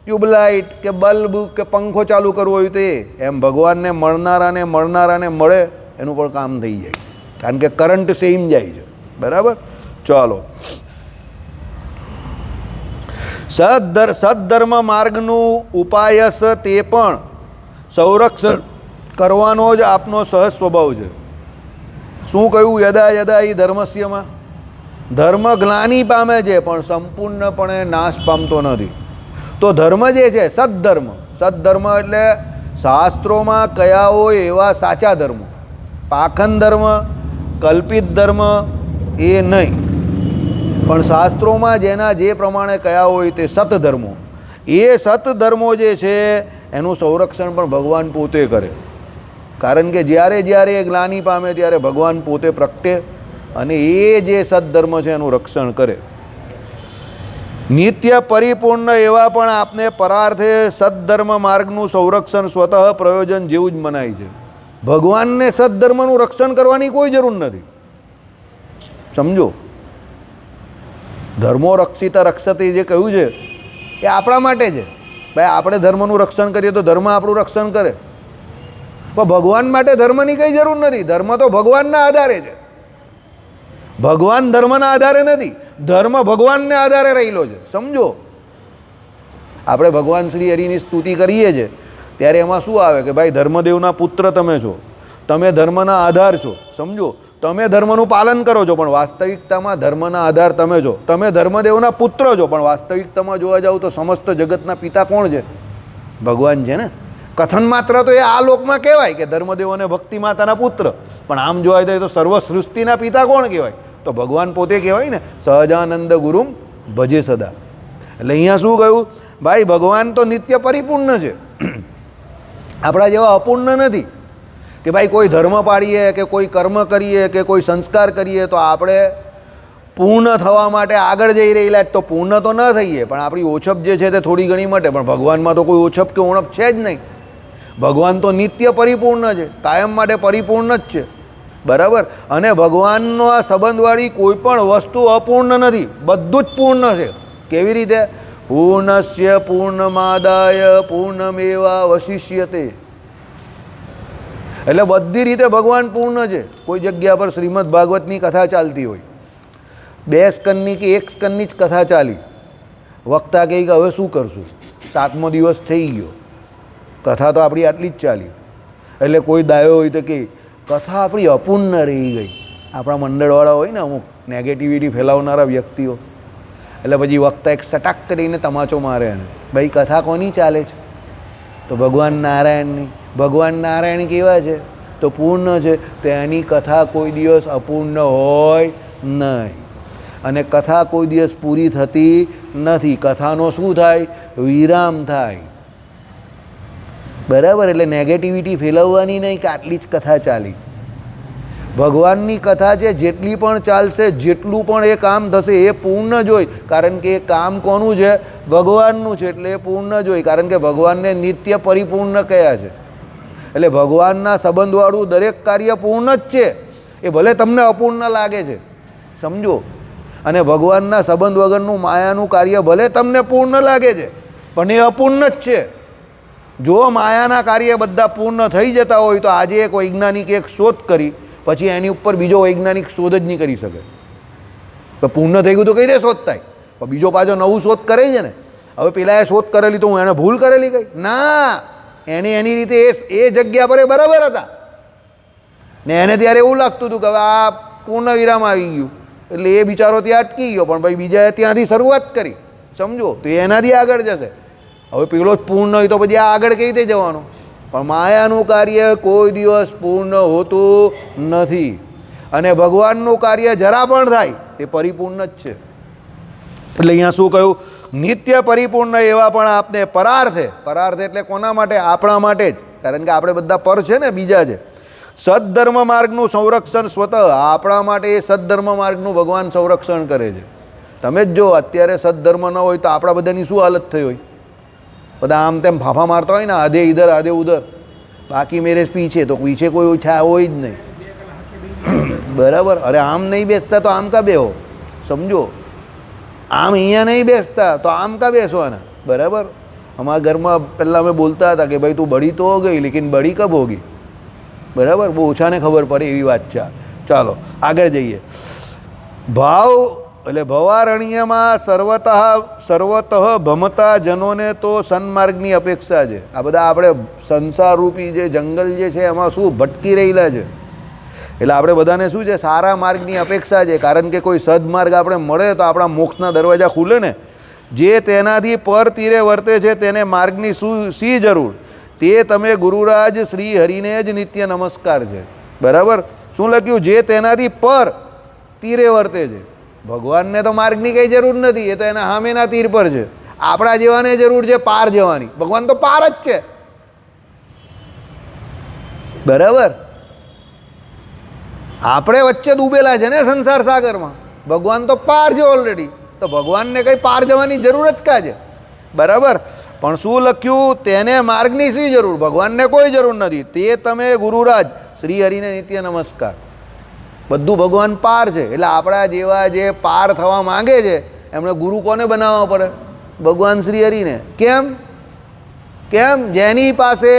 ટ્યુબલાઇટ કે બલ્બ કે પંખો ચાલુ કરવો હોય તે. એમ ભગવાનને મળનારાને મળે એનું પણ કામ થઈ જાય, કારણ કે કરંટ સેમ જાય છે. બરાબર? ચાલો, સદ્ધર્મ માર્ગનું ઉપાયસ તે પણ સંરક્ષણ કરવાનો જ આપનો સહજ સ્વભાવ છે. શું કહ્યું? યદા યદા ઈ ધર્મસ્યમાં, ધર્મ ગ્લાનિ પામે છે પણ સંપૂર્ણપણે નાશ પામતો નથી. તો ધર્મ જે છે સદ્ધર્મ, સદ્ધર્મ એટલે શાસ્ત્રોમાં કયા હોય એવા સાચા ધર્મ. પાખંડ ધર્મ, કલ્પિત ધર્મ એ નહીં, પણ શાસ્ત્રોમાં જેના જે પ્રમાણે કયા હોય તે સતધર્મો. એ સતધર્મો જે છે એનું સંરક્ષણ પણ ભગવાન પોતે કરે, કારણ કે જ્યારે જ્યારે એ ગ્લાનિ પામે ત્યારે ભગવાન પોતે પ્રગટે અને એ જે સદ્ધર્મ છે એનું રક્ષણ કરે. નિત્ય પરિપૂર્ણ એવા પણ આપને પરાર્થે સદ્ધર્મ માર્ગનું સંરક્ષણ સ્વતઃ પ્રયોજન જેવું જ મનાય છે. ભગવાનને સદ્ધર્મનું રક્ષણ કરવાની કોઈ જરૂર નથી. સમજો, ધર્મો રક્ષિત રક્ષતી જે કહ્યું છે એ આપણા માટે છે. ભાઈ આપણે ધર્મનું રક્ષણ કરીએ તો ધર્મ આપણું રક્ષણ કરે, પણ ભગવાન માટે ધર્મની કંઈ જરૂર નથી. ધર્મ તો ભગવાનના આધારે છે. ભગવાન ધર્મના આધારે નથી, ધર્મ ભગવાનને આધારે રહેલો છે. સમજો, આપણે ભગવાન શ્રી હરિની સ્તુતિ કરીએ છીએ ત્યારે એમાં શું આવે કે ભાઈ ધર્મદેવના પુત્ર તમે છો, તમે ધર્મના આધાર છો. સમજો, તમે ધર્મનું પાલન કરો છો પણ વાસ્તવિકતામાં ધર્મના આધાર તમે છો. તમે ધર્મદેવના પુત્ર છો પણ વાસ્તવિકતામાં જોવા જાવ તો સમસ્ત જગતના પિતા કોણ છે? ભગવાન છે ને. કથન માત્ર તો એ આ લોકમાં કહેવાય કે ધર્મદેવ અને ભક્તિ માતાના પુત્ર, પણ આમ જોવા જાય તો સર્વ સૃષ્ટિના પિતા કોણ કહેવાય? તો ભગવાન પોતે કહેવાય ને, સહજાનંદ ગુરુમ ભજે સદા. એટલે અહીંયા શું કહ્યું? ભાઈ ભગવાન તો નિત્ય પરિપૂર્ણ છે, આપણા જેવા અપૂર્ણ નથી કે ભાઈ કોઈ ધર્મ પાડીએ કે કોઈ કર્મ કરીએ કે કોઈ સંસ્કાર કરીએ તો આપણે પૂર્ણ થવા માટે આગળ જઈ રહેલા, તો પૂર્ણ તો ન થઈએ પણ આપણી ઓછપ જે છે તે થોડી ઘણી માટે. પણ ભગવાનમાં તો કોઈ ઓછપ કે ઉણપ છે જ નહીં. ભગવાન તો નિત્ય પરિપૂર્ણ છે, કાયમ માટે પરિપૂર્ણ જ છે. બરાબર. અને ભગવાનનો આ સંબંધવાળી કોઈ પણ વસ્તુ અપૂર્ણ નથી, બધું જ પૂર્ણ છે. કેવી રીતે? પૂર્ણસ્ય પૂર્ણમાદાય પૂર્ણમેવાવશિષ્યતે. એટલે બધી રીતે ભગવાન પૂર્ણ છે. કોઈ જગ્યા પર શ્રીમદ ભાગવતની કથા ચાલતી હોય, 2 સ્કંદની કે 1 સ્કંદની જ કથા ચાલી, વક્તા કહે કે હવે શું કરશું, 7મો દિવસ થઈ ગયો, કથા તો આપણી આટલી જ ચાલી. એટલે કોઈ દાયો હોય તો કે કથા આપણી અપૂર્ણ રહી ગઈ. આપણા મંડળવાળા હોય ને અમુક નેગેટિવિટી ફેલાવનારા વ્યક્તિઓ, એટલે પછી વક્તા એક સટાક કરીને તમાચો મારે એને, ભાઈ કથા કોની ચાલે છે? તો ભગવાન નારાયણની. ભગવાન નારાયણ કેવા છે? તો પૂર્ણ છે. તો એની કથા કોઈ દિવસ અપૂર્ણ હોય નહીં, અને કથા કોઈ દિવસ પૂરી થતી નથી. કથાનો શું થાય? વિરામ થાય. બરાબર. એટલે નેગેટિવિટી ફેલાવવાની નહીં કે આટલી જ કથા ચાલી. ભગવાનની કથા છે, જેટલી પણ ચાલશે, જેટલું પણ એ કામ થશે એ પૂર્ણ જ હોય, કારણ કે એ કામ કોનું છે? ભગવાનનું છે. એટલે એ પૂર્ણ જ હોય, કારણ કે ભગવાનને નિત્ય પરિપૂર્ણ કયા છે. એટલે ભગવાનના સંબંધવાળું દરેક કાર્ય પૂર્ણ જ છે. એ ભલે તમને અપૂર્ણ લાગે છે, સમજો. અને ભગવાનના સંબંધ વગરનું માયાનું કાર્ય ભલે તમને પૂર્ણ લાગે છે, પણ એ અપૂર્ણ જ છે. જો માયાના કાર્ય બધા પૂર્ણ થઈ જતા હોય તો આજે એક વૈજ્ઞાનિક એક શોધ કરી, પછી એની ઉપર બીજો વૈજ્ઞાનિક શોધ જ નહીં કરી શકે. તો પૂર્ણ થઈ ગયું તો કઈ રીતે શોધ થાય? પણ બીજો પાછો નવું શોધ કરે છે ને. હવે પેલાએ શોધ કરેલી તો હું એને ભૂલ કરેલી કઈ ના, એને એની રીતે એ જગ્યા પર એ બરાબર હતા ને. એને ત્યારે એવું લાગતું હતું કે હવે આ પૂર્ણ વિરામ આવી ગયું, એટલે એ બિચારો ત્યાં અટકી ગયો, પણ ભાઈ બીજાએ ત્યાંથી શરૂઆત કરી, સમજો. તો એ એનાથી આગળ જશે. હવે પેલો જ પૂર્ણ હોય તો પછી આ આગળ કેવી રીતે જવાનું? પણ માયાનું કાર્ય કોઈ દિવસ પૂર્ણ હોતું નથી, અને ભગવાનનું કાર્ય જરા પણ થાય એ પરિપૂર્ણ જ છે. એટલે અહીંયા શું કહ્યું? નિત્ય પરિપૂર્ણ એવા પણ આપને પરાર્થે. પરાર્થ એટલે કોના માટે? આપણા માટે જ, કારણ કે આપણે બધા પર છે ને, બીજા છે. સદ્ધર્મ માર્ગનું સંરક્ષણ સ્વતઃ, આપણા માટે એ સદ્ધર્મ માર્ગનું ભગવાન સંરક્ષણ કરે છે. તમે જ જો અત્યારે સદ્ધર્મ ન હોય તો આપણા બધાની શું હાલત થઈ હોય? બધા આમ તેમ ફાફા મારતા હોય ને, આધે ઇધર આધે ઉધર, બાકી મેરે પીછે, તો પીછે કોઈ ઓછા હોય જ નહીં. બરાબર. અરે આમ નહીં બેસતા તો આમ કા બેહો, સમજો. આમ અહીંયા નહીં બેસતા તો આમ કા બેસવાના? બરાબર. અમારા ઘરમાં પહેલાં અમે બોલતા હતા કે ભાઈ તું બળી તો હો ગઈ, લેકિન બળી કબ હોગી? બરાબર. બહુ ઓછાને ખબર પડે એવી વાત છે. ચાલો આગળ જઈએ. ભાવ એટલે ભવારણ્યમાં સર્વતઃ ભમતા જનોને તો સન્માર્ગની અપેક્ષા છે. આ બધા આપણે સંસારરૂપી જે જંગલ જે છે એમાં શું ભટકી રહેલા છે, એટલે આપણે બધાને શું છે? સારા માર્ગની અપેક્ષા છે, કારણ કે કોઈ સદમાર્ગ આપણે મળે તો આપણા મોક્ષના દરવાજા ખુલે ને. જે તેનાથી પર તીરે વર્તે છે તેને માર્ગની શી જરૂર? તે તમે ગુરુરાજ શ્રી હરિને જ નિત્ય નમસ્કાર છે. બરાબર. શું લખ્યું? જે તેનાથી પર તીરે વર્તે છે. ભગવાનને તો માર્ગની કંઈ જરૂર નથી, એ તો એના સામેના તીર પર છે. આપણા જેવાને જરૂર છે પાર જવાની. ભગવાન તો પાર જ છે. બરાબર. આપણે વચ્ચે ડૂબેલા છે ને સંસાર સાગરમાં. ભગવાન તો પાર છે ઓલરેડી, તો ભગવાનને કંઈ પાર જવાની જરૂર જ કા છે? બરાબર. પણ શું લખ્યું? તેને માર્ગની શી જરૂર? ભગવાનને કોઈ જરૂર નથી. તે તમે ગુરુરાજ શ્રી હરિને નિત્ય નમસ્કાર. બધું ભગવાન પાર છે. એટલે આપણા જેવા જે પાર થવા માંગે છે એમણે ગુરુ કોને બનાવવા પડે? ભગવાન શ્રી હરિને. કેમ? જેની પાસે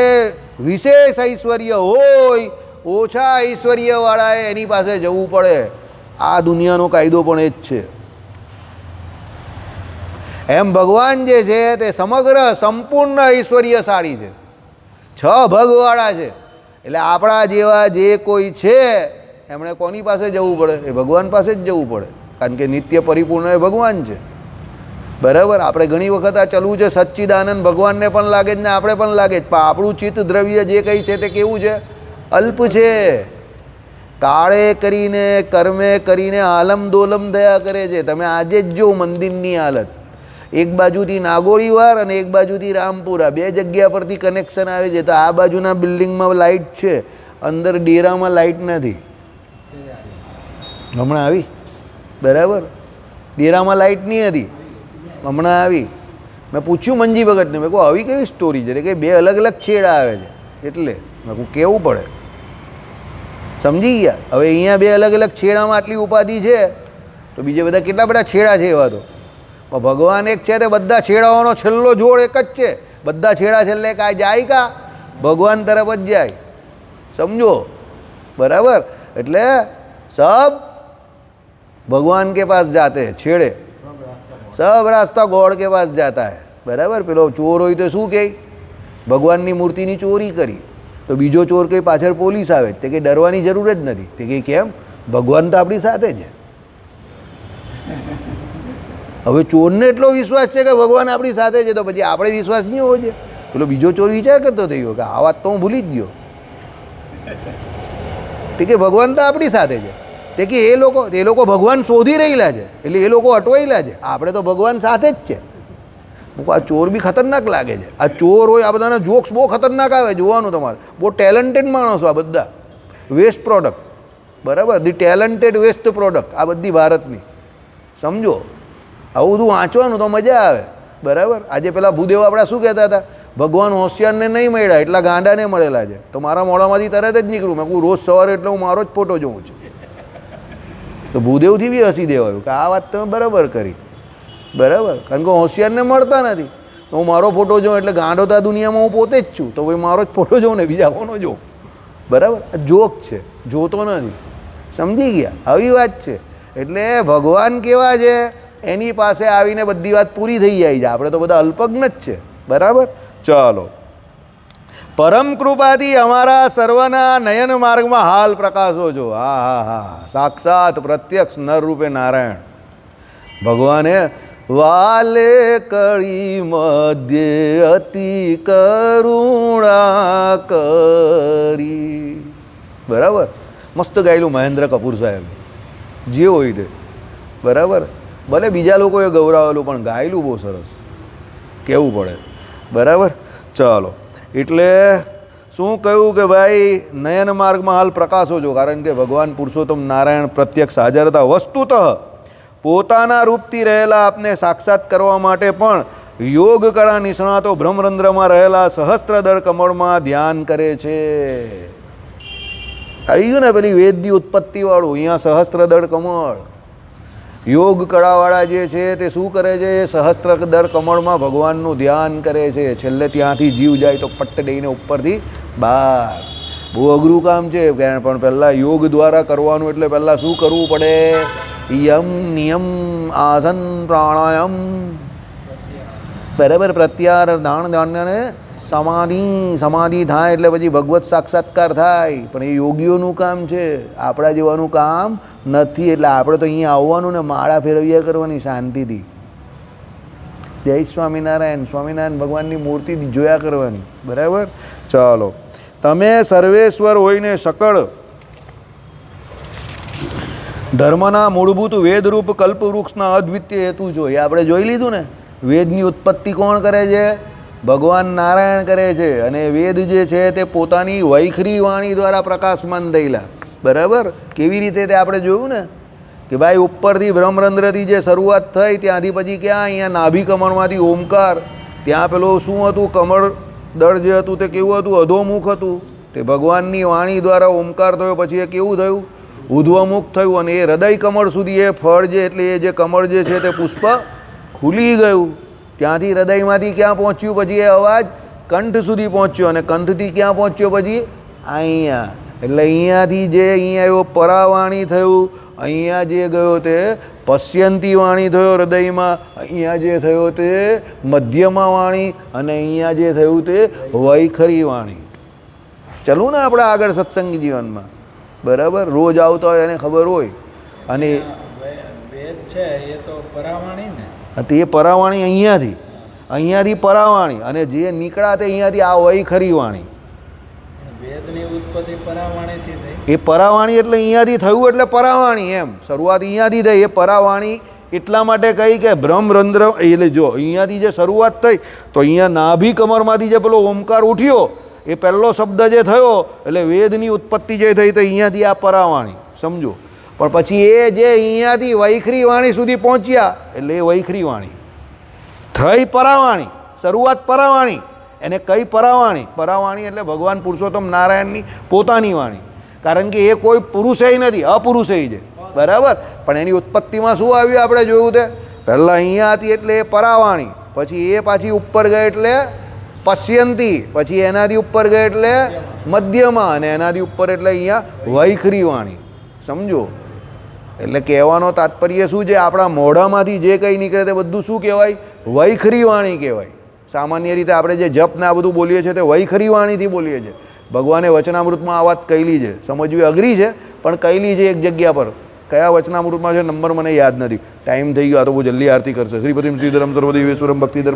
વિશેષ ઐશ્વર્ય હોય, ઓછા ઐશ્વર્યવાળાએ એની પાસે જવું પડે. આ દુનિયાનો કાયદો પણ એ જ છે. એમ ભગવાન જે છે તે સમગ્ર સંપૂર્ણ ઐશ્વર્યશાળી છે, 6 ભગવાળા છે. એટલે આપણા જેવા જે કોઈ છે એમણે કોની પાસે જવું પડે? એ ભગવાન પાસે જ જવું પડે, કારણ કે નિત્ય પરિપૂર્ણ એ ભગવાન છે. બરાબર. આપણે ઘણી વખત આ ચલવું છે સચ્ચિદાનંદ ભગવાનને પણ લાગે જ ને આપણે પણ લાગે જ, પણ આપણું ચિત્ત દ્રવ્ય જે કંઈ છે તે કેવું છે? અલ્પ છે. કાળે કરીને કર્મે કરીને આલમ દોલમ થયા કરે છે. તમે આજે જ જો મંદિરની હાલત, એક બાજુથી નાગોરીવાર અને એક બાજુથી રામપુરા, 2 જગ્યા પરથી કનેક્શન આવે છે. તો આ બાજુના બિલ્ડિંગમાં લાઇટ છે, અંદર ડેરામાં લાઇટ નથી. હમણાં આવી. બરાબર. ડેરામાં લાઇટ નહીં હતી, હમણાં આવી. મેં પૂછ્યું મંજી ભગતને, મેં કહું આવી કેવી સ્ટોરી છે? કે 2 અલગ અલગ છેડા આવે છે, એટલે મેં કહું કેવું પડે, સમજી ગયા? હવે અહીંયા બે અલગ અલગ છેડામાં આટલી ઉપાધિ છે તો બીજે બધા કેટલા બધા છેડા છે એવા તો. પણ ભગવાન એક છે તે બધા છેડાઓનો છેલ્લો જોડ એક જ છે. બધા છેડા છેલ્લે કાંઈ જાય કા ભગવાન તરફ જ જાય. સમજો બરાબર? એટલે સબ ભગવાન के पास जाते हैं छेड़े सब रास्ता गॉड के पास जाता है. બરાબર? પેલો ચોર હોય તો શું કહે? ભગવાનની મૂર્તિની ચોરી કરી તો બીજો ચોર કંઈ પાછળ પોલીસ આવે તે કંઈ ડરવાની જરૂર જ નથી. તે કંઈ કેમ? ભગવાન તો આપણી સાથે છે. હવે ચોરને એટલો વિશ્વાસ છે કે ભગવાન આપણી સાથે છે તો પછી આપણે વિશ્વાસ નહીં હોવો જોઈએ. પેલો બીજો ચોર વિચાર કરતો થઈ ગયો કે આ વાત તો હું ભૂલી જ ગયો. તે કે ભગવાન તો આપણી સાથે છે. તે કે એ લોકો ભગવાન શોધી રહેલા છે એટલે એ લોકો અટવાયેલા છે. આપણે તો ભગવાન સાથે જ છે. આ ચોર બી ખતરનાક લાગે છે. આ ચોર હોય આ બધાના જોક્સ બહુ ખતરનાક આવે જોવાનું. તમારે બહુ ટેલેન્ટેડ માણસો આ બધા વેસ્ટ પ્રોડક્ટ. બરાબર? ધી ટેલેન્ટેડ વેસ્ટ પ્રોડક્ટ આ બધી ભારતની. સમજો આવું બધું વાંચવાનું તો મજા આવે. બરાબર? આજે પેલા ભૂદેવ આપણા શું કહેતા હતા? ભગવાન હોશિયારને નહીં મળ્યા એટલા ગાંડાને મળેલા છે. તો મારા મોઢામાંથી તરત જ નીકળું. મેં કહું રોજ સવારે એટલે હું મારો જ ફોટો જોઉં છું. તો ભૂદેવથી બી હસી દેવાયું કે આ વાત તમે બરાબર કરી. બરાબર? કારણ કે હોશિયારને મળતા નથી તો હું મારો ફોટો જોઉં એટલે ગાંડો તો આ દુનિયામાં હું પોતે જ છું. તો ભાઈ મારો જ ફોટો જોઉં ને બીજા કોનો જોઉં? બરાબર? આ જોક છે, જોતો નથી. સમજી ગયા? આવી વાત છે. એટલે ભગવાન કેવા છે એની પાસે આવીને બધી વાત પૂરી થઈ જાય છે. આપણે તો બધા અલ્પજ્ઞ જ છે. બરાબર? ચાલો. પરમ કૃપાથી અમારા સર્વના નયન માર્ગમાં હાલ પ્રકાશો છો. હા હા હા સાક્ષાત પ્રત્યક્ષ નર રૂપે નારાયણ ભગવાને વાલે કળી મધ્ય અતિ કરુણા કરી. બરાબર? મસ્ત ગાયેલું મહેન્દ્ર કપૂર સાહેબ જે હોય તે. બરાબર? ભલે બીજા લોકોએ ગૌરાવેલું પણ ગાયેલું બહુ સરસ કહેવું પડે. બરાબર? ચાલો. એટલે શું કહ્યું કે ભાઈ નયન માર્ગમાં હાલ પ્રકાશો છો કારણ કે ભગવાન પુરુષોત્તમ નારાયણ પ્રત્યક્ષ હાજર હતા. વસ્તુતઃ પોતાના રૂપથી રહેલા આપને સાક્ષાત કરવા માટે પણ યોગ કળા નિષ્ણાતો બ્રહ્મરંધ્રમાં રહેલા સહસ્ત્રદળ કમળમાં ધ્યાન કરે છે. આવી ગયું ને પેલી વેદની ઉત્પત્તિવાળું. અહીંયા સહસ્ત્રદળ કમળ યોગ કળાવાળા જે છે તે શું કરે છે? સહસ્ત્રદળ કમળમાં ભગવાનનું ધ્યાન કરે છે. છેલ્લે ત્યાંથી જીવ જાય તો પટ્ટ દઈને ઉપરથી બહાર. બહુ અઘરું કામ છે પણ પહેલાં યોગ દ્વારા કરવાનું. એટલે પહેલાં શું કરવું પડે? યમ નિયમ આસન પ્રાણાયામ. બરાબર? પ્રત્યાર દાણ દાણને સમાધિ થાય એટલે પછી ભગવત સાક્ષાત્કાર થાય. પણ એ યોગીઓનું કામ છે, આપણા જેવાનું કામ નથી. એટલે આપણે તો અહીંયા આવવાનું ને માળા ફેરવ્યા કરવાની શાંતિથી. જય સ્વામિનારાયણ. સ્વામિનારાયણ ભગવાનની મૂર્તિ જોયા કરવાની. બરાબર? ચાલો. તમે સર્વેશ્વર હોઈને સકળ ધર્મના મૂળભૂત વેદરૂપ કલ્પવૃક્ષના અદ્વિતીય હેતુ છો. એ આપણે જોઈ લીધું ને. વેદની ઉત્પત્તિ કોણ કરે છે? ભગવાન નારાયણ કરે છે. અને વેદ જે છે તે પોતાની વૈખરી વાણી દ્વારા પ્રકાશમાન થયેલા. બરાબર? કેવી રીતે તે આપણે જોયું ને કે ભાઈ ઉપરથી બ્રહ્મરંધ્રથી જે શરૂઆત થઈ ત્યાંથી પછી ક્યાં અહીંયા નાભી કમળમાંથી ઓમકાર. ત્યાં પેલું શું હતું? કમળ દળ જે હતું તે કેવું હતું? અધોમુખ હતું. તે ભગવાનની વાણી દ્વારા ઓમકાર થયો પછી એ કેવું થયું? ઉધ્વમુખ થયું. અને એ હૃદય કમળ સુધી એ ફળ જે એટલે એ જે કમળ જે છે તે પુષ્પ ખુલી ગયું. ત્યાંથી હૃદયમાંથી ક્યાં પહોંચ્યું? પછી એ અવાજ કંઠ સુધી પહોંચ્યો. અને કંઠથી ક્યાં પહોંચ્યો? પછી અહીંયા. એટલે અહીંયાથી જે અહીંયા એવો પરાવાણી થયું. અહીંયા જે ગયો તે પશ્યંતી વાણી થયો હૃદયમાં. અહીંયા જે થયો તે મધ્યમાં વાણી. અને અહીંયા જે થયું તે વૈખરી વાણી. ચાલું ને આપણે આગળ સત્સંગી જીવનમાં. બરાબર? રોજ આવતા હોય એને ખબર હોય. અને વેદ છે એ તો પરાવાણી ને. તે પરાવાણી અહીંયાથી પરાવાણી. અને જે નીકળ્યા તે અહીંયાથી આ વૈખરી વાણી. વેદની ઉત્પત્તિ પરાવાણીથી થઈ. એ પરાવાણી એટલે અહીંયાથી થયું એટલે પરાવાણી એમ. શરૂઆત અહીંયાથી થઈ. એ પરાવાણી એટલા માટે કહી કે બ્રહ્મરંધ્ર એટલે જો અહીંયાથી જે શરૂઆત થઈ તો અહીંયા નાભી કમરમાંથી જે પેલો ઓમકાર ઉઠ્યો એ પહેલો શબ્દ જે થયો એટલે વેદની ઉત્પત્તિ જે થઈ તો અહીંયાથી આ પરાવાણી. સમજો? પણ પછી એ જે અહીંયાથી વૈખરી વાણી સુધી પહોંચ્યા એટલે એ વૈખરી વાણી થઈ પરાવાણી. શરૂઆત પરાવાણી. એને કઈ પરાવાણી? પરાવાણી એટલે ભગવાન પુરુષોત્તમ નારાયણની પોતાની વાણી. કારણ કે એ કોઈ પુરુષેય નથી, અપુરુષેય છે, બરાબર. પણ એની ઉત્પત્તિમાં શું આવ્યું આપણે જોયું તે, પહેલાં અહીંયા હતી એટલે એ પરાવાણી, પછી એ પાછી ઉપર ગઈ એટલે પશ્યંતી, પછી એનાથી ઉપર ગઈ એટલે મધ્યમાં, અને એનાથી ઉપર એટલે અહીંયા વૈખરી વાણી. સમજો? એટલે કહેવાનો તાત્પર્ય શું છે, આપણા મોઢામાંથી જે કંઈ નીકળે તે બધું શું કહેવાય? વૈખરી વાણી કહેવાય. સામાન્ય રીતે આપણે જે જપ ને આ બધું બોલીએ છીએ તે વૈખરી વાણીથી બોલીએ છીએ. ભગવાને વચનામૃતમાં આ વાત કહેલી છે, સમજવી અઘરી છે પણ કહેલી છે એક જગ્યા પર. કયા વચનામૃતમાં છે નંબર મને યાદ નથી, ટાઈમ થઈ ગયો, આ તો બહુ જલ્દી આરતી કરશે. શ્રીપતિમ શ્રીધરમ સર્વદેવેશ્વરમ ભક્તિધર્મ